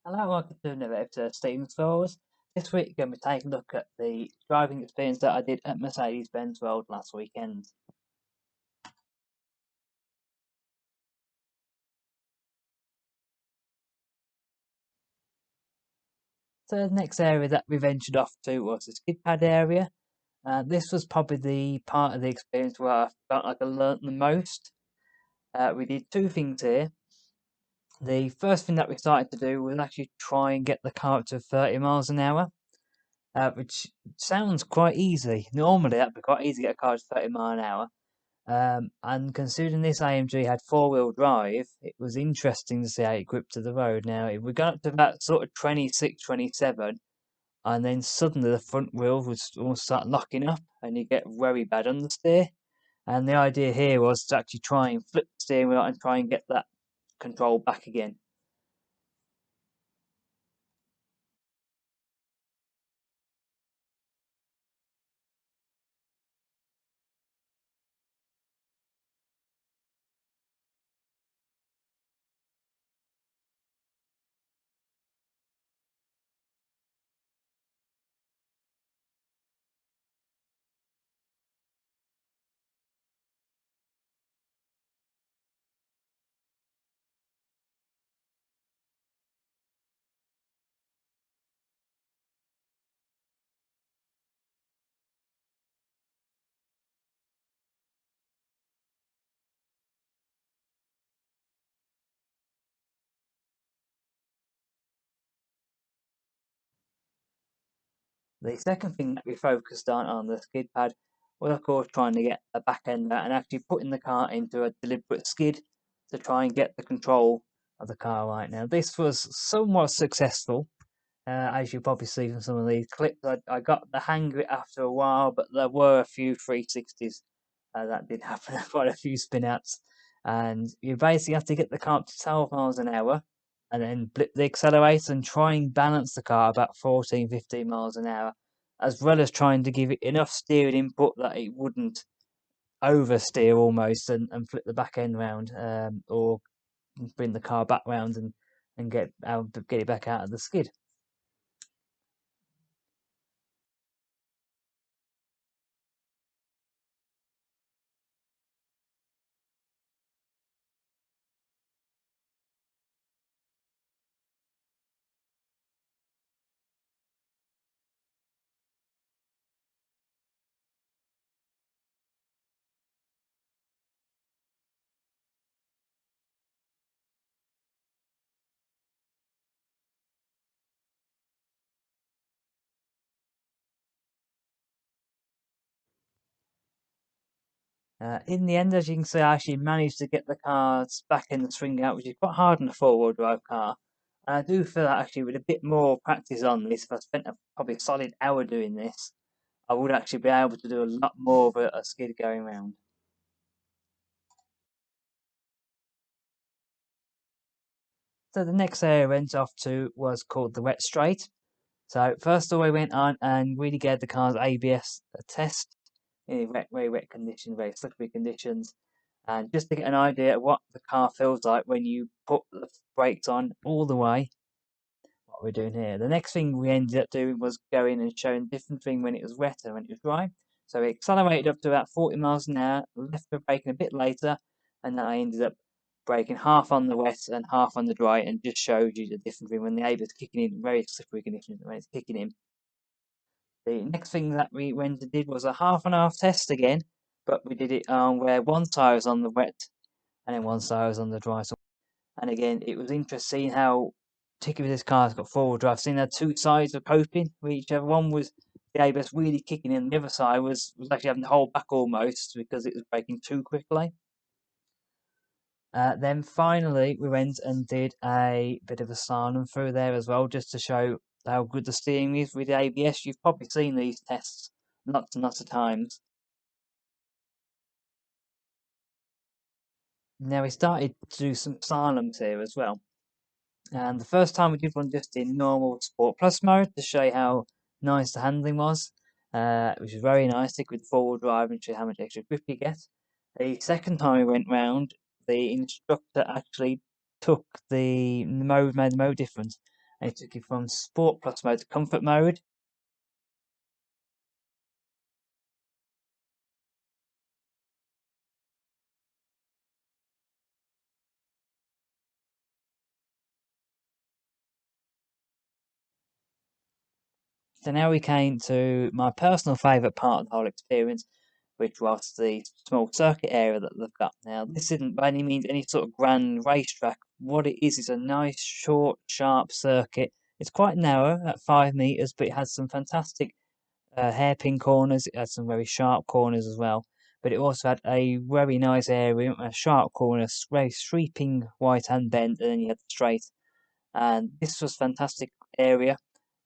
Hello, welcome to another episode of Steven's Falls. This week, we're going to be taking a look at the driving experience that I did at Mercedes-Benz World last weekend. So the next area that we ventured off to was the Kidpad Area. This was probably the part of the experience where I felt like I learnt the most. We did two things here. The first thing that we started to do was actually try and get the car up to 30 miles an hour, which sounds quite easy. Normally, that'd be quite easy to get a car to 30 miles an hour. And considering this AMG had four-wheel drive, it was interesting to see how it gripped to the road. Now, if we got up to about sort of 26, 27, and then suddenly the front wheels would almost start locking up, and you get very bad understeer. And the idea here was to actually try and flip the steering wheel and try and get that control back again. The second thing that we focused on the skid pad was, of course, trying to get a back end out and actually putting the car into a deliberate skid to try and get the control of the car right. Now, this was somewhat successful, as you probably see from some of these clips. I got the hang of it after a while, but there were a few 360s that did happen, quite a few spin outs. And you basically have to get the car up to 12 miles an hour and then blip the accelerator and try and balance the car about 14, 15 miles an hour, as well as trying to give it enough steering input that it wouldn't oversteer almost and flip the back end round, or bring the car back round and get it back out of the skid. In the end, as you can see, I actually managed to get the cars back in the swing out, which is quite hard in a four-wheel drive car. And I do feel that actually with a bit more practice on this, if I spent probably a solid hour doing this, I would actually be able to do a lot more of a skid going round. So the next area I went off to was called the wet straight. So first of all, we went on and really gave the car's ABS a test in very wet conditions, very slippery conditions, and just to get an idea of what the car feels like when you put the brakes on all the way. What we're doing here. The next thing we ended up doing was going and showing a different thing when it was wet and when it was dry. So we accelerated up to about 40 miles an hour, left the braking a bit later, and then I ended up braking half on the wet and half on the dry, and just showed you the difference between when the ABS is kicking in, very slippery conditions, when it's kicking in. The next thing that we went and did was a half and half test again, but we did it where one side was on the wet and then one side was on the dry. And again, it was interesting how, particularly with this car, it's got four-wheel drive. Seeing had two sides of coping with each other. One was the ABS really kicking in, the other side was actually having to hold back almost because it was braking too quickly. Then finally, we went and did a bit of a slalom through there as well, just to show how good the steering is with the ABS. You've probably seen these tests lots and lots of times. Now we started to do some slaloms here as well. And the first time we did one just in normal Sport Plus mode to show you how nice the handling was. which was very nice. Stick with four-wheel drive and show how much extra grip you get. The second time we went round, the instructor actually took the mode, made the mode difference, and he took it from Sport Plus mode to Comfort mode. So now we came to my personal favourite part of the whole experience, which was the small circuit area that they've got now. This isn't by any means any sort of grand racetrack. What it is a nice, short, sharp circuit. It's quite narrow at 5 meters, but it has some fantastic hairpin corners. It had some very sharp corners as well. But it also had a very nice area, a sharp corner, very sweeping right hand bend, and then you had the straight. And this was fantastic area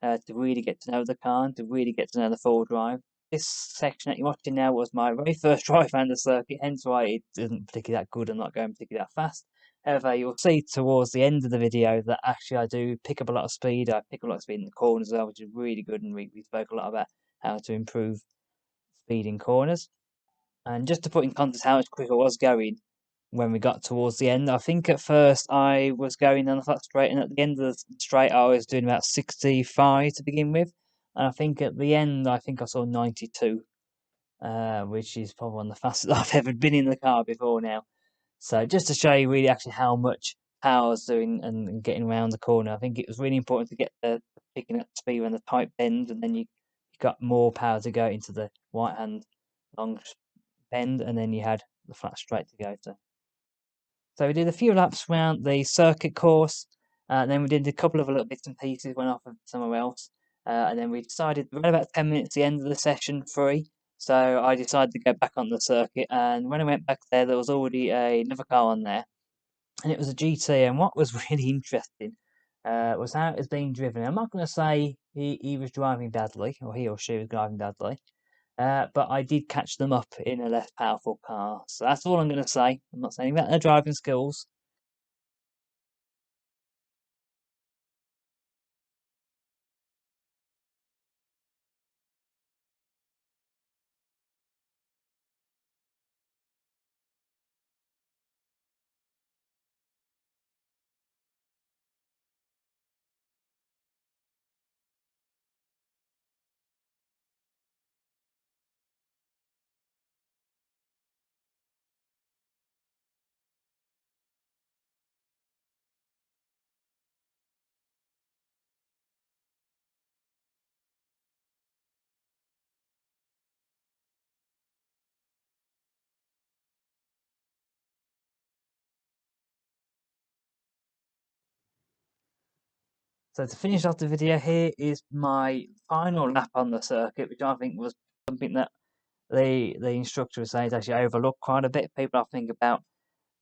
to really get to know the car and to really get to know the four-wheel drive. This section that you're watching now was my very first drive around the circuit, hence why it isn't particularly that good and not going particularly that fast. However, you'll see towards the end of the video that actually I do pick up a lot of speed. I pick up a lot of speed in the corners as well, which is really good, and we spoke a lot about how to improve speed in corners. And just to put in context how much quicker I was going when we got towards the end, I think at first I was going down the flat straight, and at the end of the straight I was doing about 65 to begin with. And I think at the end, I think I saw 92, which is probably one of the fastest I've ever been in the car before now. So just to show you really actually how much power I was doing and getting around the corner, I think it was really important to get the picking up speed when the tight bend, and then you got more power to go into the right hand long bend, and then you had the flat straight to go to. So we did a few laps around the circuit course, and then we did a couple of little bits and pieces, went off of somewhere else, and then we decided we had about 10 minutes at the end of the session free, so I decided to go back on the circuit, and when I went back there was already another car on there, and it was a GT, and what was really interesting was how it was being driven. I'm not going to say he was driving badly, or he or she was driving badly, but I did catch them up in a less powerful car. So that's all I'm going to say. I'm not saying about their driving skills. So to finish off the video, here is my final lap on the circuit, which I think was something that the instructor was saying is actually overlooked quite a bit. People often think about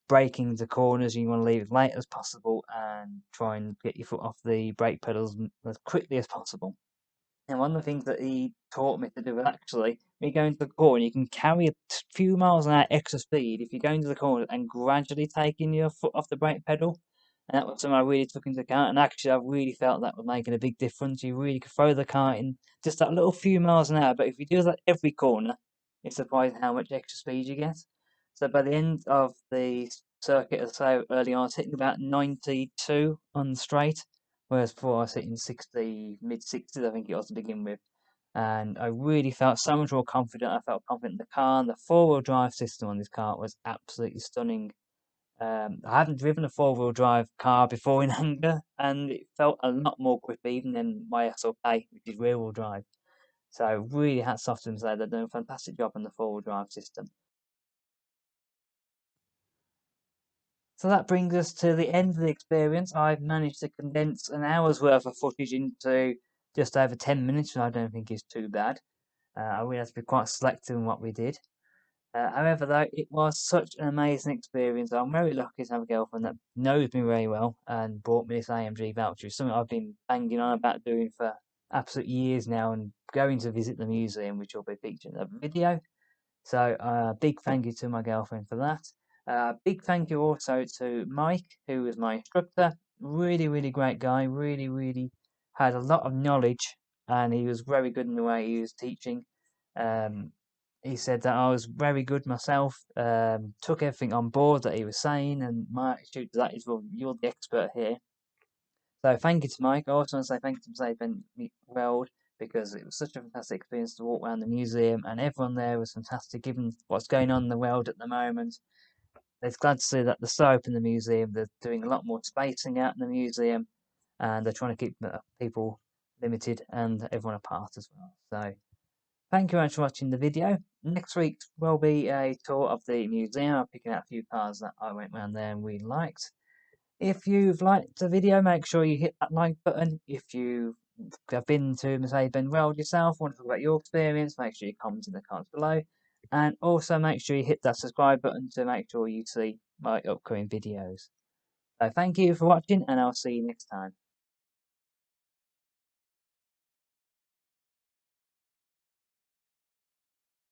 braking the corners, and you want to leave as late as possible and try and get your foot off the brake pedals as quickly as possible. And one of the things that he taught me to do was actually, when you go into the corner, you can carry a few miles an hour extra speed if you go into the corner and gradually taking your foot off the brake pedal. And that was something I really took into account. And actually, I really felt that was making a big difference. You really could throw the car in just that little few miles an hour. But if you do that every corner, it's surprising how much extra speed you get. So by the end of the circuit, as I said early on, I was hitting about 92 on the straight, whereas before I was hitting 60, mid 60s, I think it was to begin with. And I really felt so much more confident. I felt confident in the car, and the four-wheel drive system on this car was absolutely stunning. I haven't driven a four-wheel drive car before in anger, and it felt a lot more grippy even than my SLK, which is rear-wheel drive. So really hats off to them there. They're doing a fantastic job on the four-wheel drive system. So that brings us to the end of the experience. I've managed to condense an hour's worth of footage into just over 10 minutes, which I don't think is too bad. I really have to be quite selective in what we did. However, though, it was such an amazing experience. I'm very lucky to have a girlfriend that knows me very well and bought me this AMG voucher. Something I've been banging on about doing for absolute years now, and going to visit the museum, which will be featured in the video. So, big thank you to my girlfriend for that. Big thank you also to Mike, who was my instructor. Really, really great guy. Really, really had a lot of knowledge, and he was very good in the way he was teaching. He said that I was very good myself, took everything on board that he was saying, and my attitude to that is, well, you're the expert here. So thank you to Mike. I also want to say thank you to Mercedes-Benz World, because it was such a fantastic experience to walk around the museum, and everyone there was fantastic, given what's going on in the world at the moment. It's glad to see that they're still open the museum. They're doing a lot more spacing out in the museum, and they're trying to keep people limited and everyone apart as well. So thank you very much for watching the video. Next week will be a tour of the museum. I'm picking out a few cars that I went around there and we liked. If you've liked the video, make sure you hit that like button. If you have been to Mercedes-Benz World yourself, want to talk about your experience, make sure you comment in the comments below. And also make sure you hit that subscribe button to make sure you see my upcoming videos. So thank you for watching, and I'll see you next time.